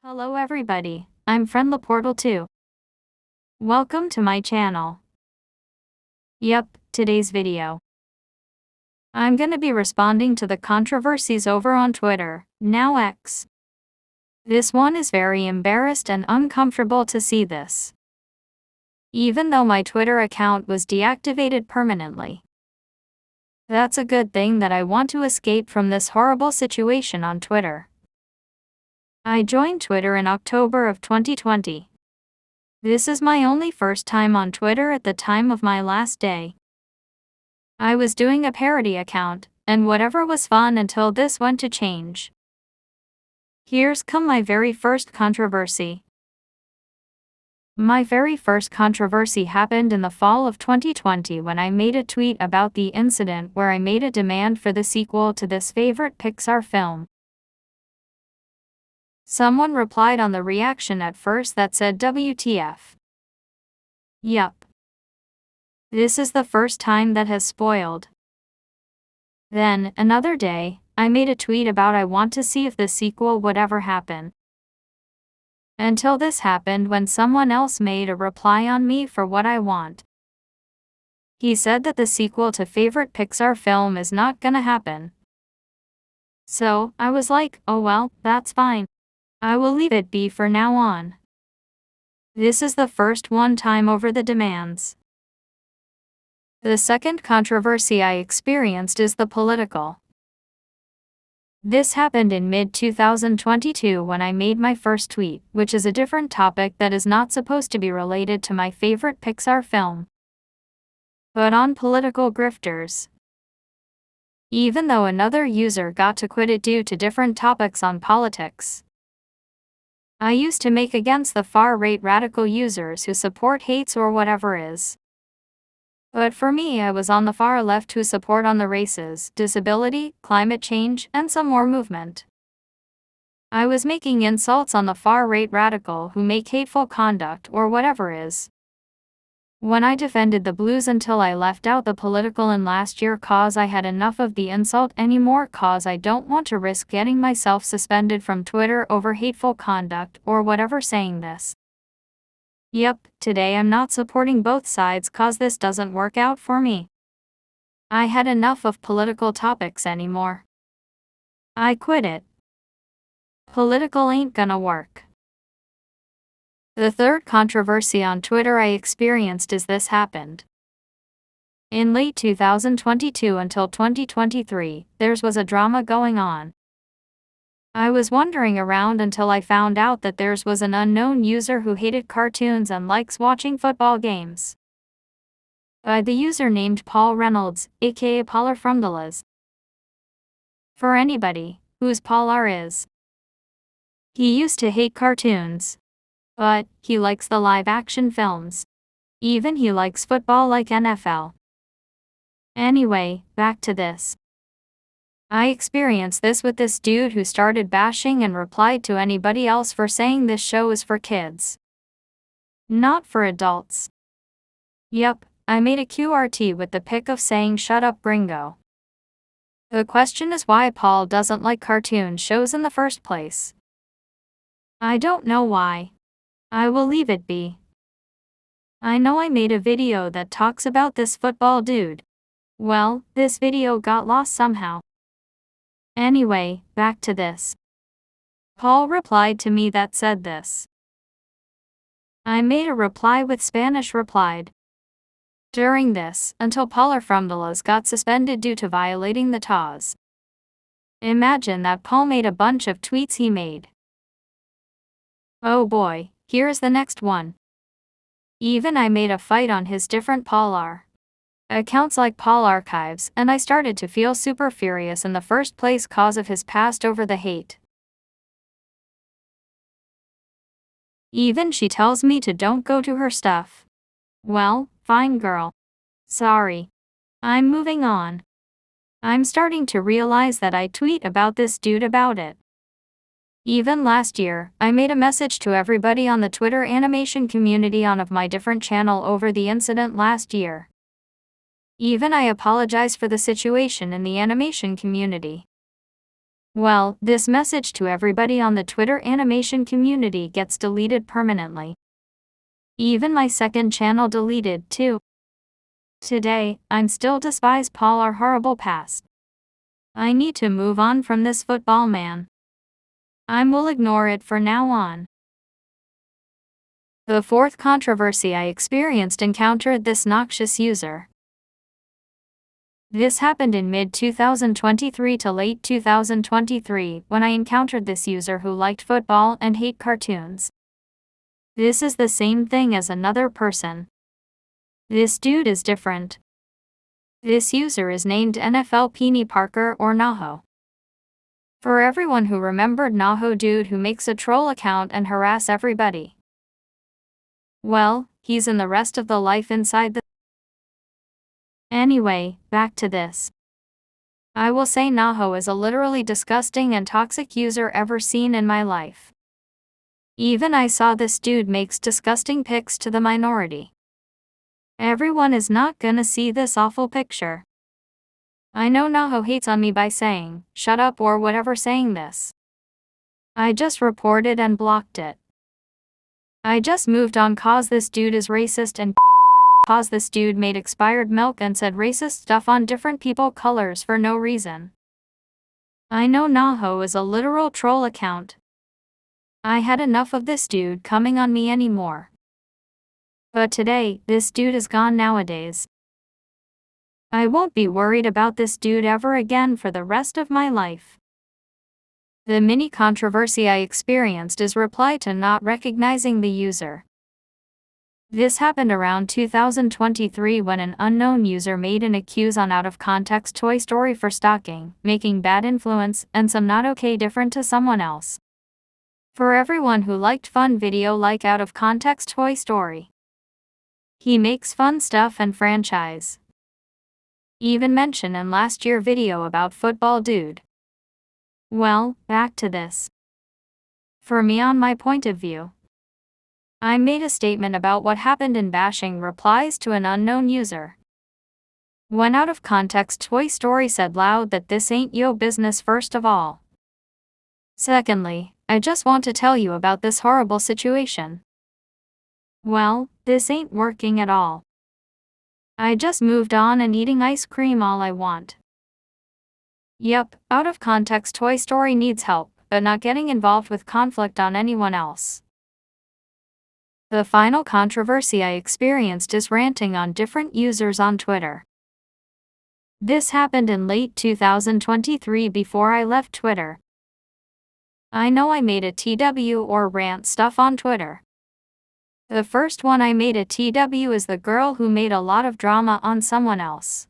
Hello everybody, I'm FriendlyPortal2. Welcome to my channel. Yep, today's video. I'm gonna be responding to the controversies over on Twitter, now X. This one is very embarrassed and uncomfortable to see this. Even though my Twitter account was deactivated permanently. That's a good thing that I want to escape from this horrible situation on Twitter. I joined Twitter in October of 2020. This is my only first time on Twitter at the time of my last day. I was doing a parody account, and whatever was fun until this went to change. Here's come my very first controversy. My very first controversy happened in the fall of 2020 when I made a tweet about the incident where I made a demand for the sequel to this favorite Pixar film. Someone replied on the reaction at first that said WTF. Yup. This is the first time that has spoiled. Then, another day, I made a tweet about I want to see if the sequel would ever happen. Until this happened when someone else made a reply on me for what I want. He said that the sequel to favorite Pixar film is not gonna happen. So, I was like, oh well, that's fine. I will leave it be for now on. This is the first one time over the demands. The second controversy I experienced is the political. This happened in mid-2022 when I made my first tweet, which is a different topic that is not supposed to be related to my favorite Pixar film, but on political grifters. Even though another user got to quit it due to different topics on politics. I used to make against the far-right radical users who support hates or whatever is. But for me I was on the far left who support on the races, disability, climate change, and some more movement. I was making insults on the far-right radical who make hateful conduct or whatever is. When I defended the blues until I left out the political in last year cause I had enough of the insult anymore cause I don't want to risk getting myself suspended from Twitter over hateful conduct or whatever saying this. Yep, today I'm not supporting both sides cause this doesn't work out for me. I had enough of political topics anymore. I quit it. Political ain't gonna work. The third controversy on Twitter I experienced is this happened. In late 2022 until 2023, there was a drama going on. I was wandering around until I found out that there was an unknown user who hated cartoons and likes watching football games. By the user named Paul Reynolds, aka Paul Frumdallas. For anybody whose Paul R is. He used to hate cartoons. But he likes the live-action films. Even he likes football like NFL. Anyway, back to this. I experienced this with this dude who started bashing and replied to anybody else for saying this show is for kids. Not for adults. Yup, I made a QRT with the pic of saying shut up Gringo. The question is why Paul doesn't like cartoon shows in the first place. I don't know why. I will leave it be. I know I made a video that talks about this football dude. Well, this video got lost somehow. Anyway, back to this. Paul replied to me that said this. I made a reply with Spanish replied. During this, until Paul Frumdallas got suspended due to violating the TAWs. Imagine that Paul made a bunch of tweets he made. Oh boy. Here's the next one. Even I made a fight on his different Paul R. accounts like Paul Archives, and I started to feel super furious in the first place cause of his past over the hate. Even she tells me to don't go to her stuff. Well, fine girl. Sorry. I'm moving on. I'm starting to realize that I tweet about this dude about it. Even last year, I made a message to everybody on the Twitter animation community on of my different channel over the incident last year. Even I apologize for the situation in the animation community. Well, this message to everybody on the Twitter animation community gets deleted permanently. Even my second channel deleted too. Today, I'm still despise Paul our horrible past. I need to move on from this football man. I will ignore it for now on. The fourth controversy I experienced encountered this noxious user. This happened in mid-2023 to late 2023 when I encountered this user who liked football and hate cartoons. This is the same thing as another person. This dude is different. This user is named NFL Peony Parker or Naho. For everyone who remembered Naho, dude who makes a troll account and harass everybody. Well, he's in the rest of the life inside the... Anyway, back to this. I will say Naho is a literally disgusting and toxic user ever seen in my life. Even I saw this dude makes disgusting pics to the minority. Everyone is not gonna see this awful picture. I know Naho hates on me by saying, shut up or whatever saying this. I just reported and blocked it. I just moved on cause this dude is racist and cause this dude made expired milk and said racist stuff on different people colors for no reason. I know Naho is a literal troll account. I had enough of this dude coming on me anymore. But today, this dude is gone nowadays. I won't be worried about this dude ever again for the rest of my life. The mini controversy I experienced is reply to not recognizing the user. This happened around 2023 when an unknown user made an accuse on out of context Toy Story for stalking, making bad influence, and some not okay different to someone else. For everyone who liked fun video like out of context Toy Story. He makes fun stuff and franchise. Even mention in last year video about football dude. Well, back to this. For me on my point of view. I made a statement about what happened in bashing replies to an unknown user. When out of context Toy Story said loud that this ain't yo business first of all. Secondly, I just want to tell you about this horrible situation. Well, this ain't working at all. I just moved on and eating ice cream all I want. Yep, out of context Toy Story needs help, but not getting involved with conflict on anyone else. The final controversy I experienced is ranting on different users on Twitter. This happened in late 2023 before I left Twitter. I know I made a TW or rant stuff on Twitter. The first one I made a TW is the girl who made a lot of drama on someone else.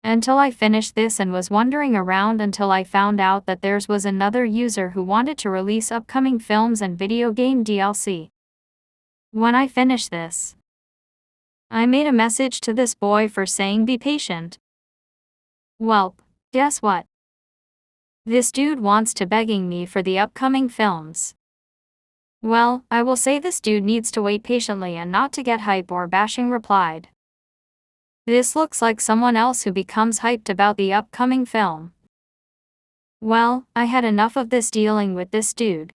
Until I finished this and was wandering around until I found out that there was another user who wanted to release upcoming films and video game DLC. When I finished this, I made a message to this boy for saying be patient. Welp, guess what? This dude wants to begging me for the upcoming films. Well, I will say this dude needs to wait patiently and not to get hype or bashing replied. This looks like someone else who becomes hyped about the upcoming film. Well, I had enough of this dealing with this dude.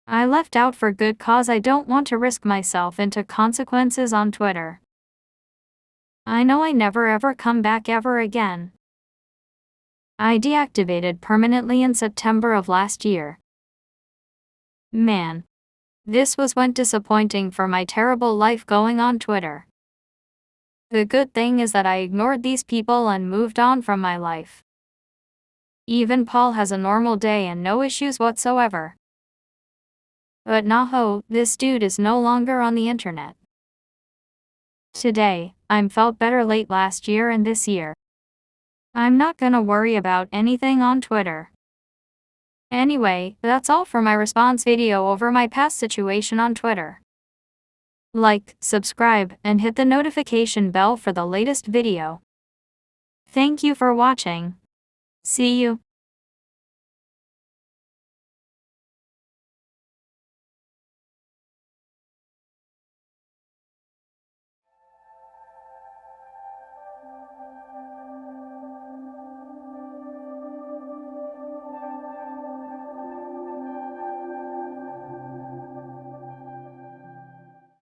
I left out for good cause I don't want to risk myself into consequences on Twitter. I know I never ever come back ever again. I deactivated permanently in September of last year. Man. This went disappointing for my terrible life going on Twitter. The good thing is that I ignored these people and moved on from my life. Even Paul has a normal day and no issues whatsoever. But Naho, this dude is no longer on the internet. Today, I'm felt better late last year and this year. I'm not gonna worry about anything on Twitter. Anyway, that's all for my response video over my past situation on Twitter. Like, subscribe, and hit the notification bell for the latest video. Thank you for watching. See you.